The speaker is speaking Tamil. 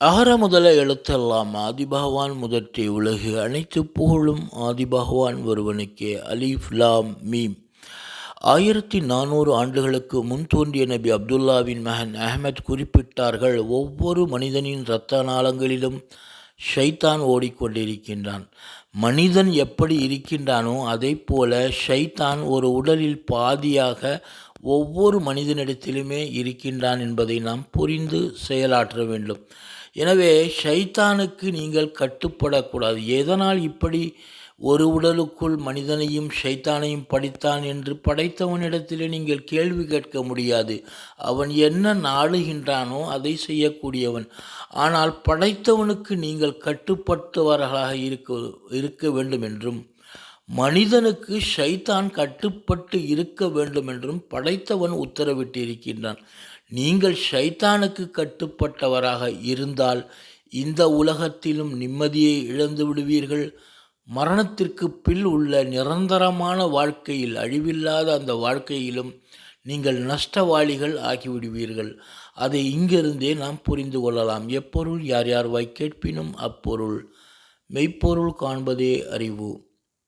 அகர முதல எழுத்தெல்லாம் ஆதிபகவான் முதற்றே உலகு அனைத்து புகழும் ஆதிபகவான் ஒருவனுக்கே. அலிஃப் லாம் மீம். 1400 ஆண்டுகளுக்கு முன் தோன்றிய நபி அப்துல்லாவின் மகன் அஹ்மத் குறிப்பிட்டார்கள், ஒவ்வொரு மனிதனின் இரத்த நாளங்களிலும் ஷைத்தான் ஓடிக்கொண்டிருக்கின்றான். மனிதன் எப்படி இருக்கின்றானோ அதை போல ஷைத்தான் ஒரு உடலில் பாதியாக ஒவ்வொரு மனிதனிடத்திலுமே இருக்கின்றான் என்பதை நாம் புரிந்து செயலாற்ற வேண்டும். எனவே ஷைத்தானுக்கு நீங்கள் கட்டுப்படக்கூடாது. எதனால் இப்படி ஒரு உடலுக்குள் மனிதனையும் ஷைத்தானையும் படைத்தான் என்று படைத்தவனிடத்திலே நீங்கள் கேள்வி கேட்க முடியாது. அவன் என்ன நாடுகின்றானோ அதை செய்யக்கூடியவன். ஆனால் படைத்தவனுக்கு நீங்கள் கட்டுப்பட்டவர்களாக இருக்க வேண்டும் என்றும், மனிதனுக்கு ஷைத்தான் கட்டுப்பட்டு இருக்க வேண்டும் என்றும் படைத்தவன் உத்தரவிட்டு இருக்கின்றான். நீங்கள் ஷைத்தானுக்கு கட்டுப்பட்டவராக இருந்தால் இந்த உலகத்திலும் நிம்மதியை இழந்து விடுவீர்கள். மரணத்திற்கு பின் உள்ள நிரந்தரமான வாழ்க்கையில், அழிவில்லாத அந்த வாழ்க்கையிலும் நீங்கள் நஷ்டவாளிகள் ஆகிவிடுவீர்கள். அதை இங்கிருந்தே நாம் புரிந்து கொள்ளலாம். எப்பொருள் யார் யார் வாய் கேட்பினும் அப்பொருள் மெய்ப்பொருள் காண்பதே அறிவு.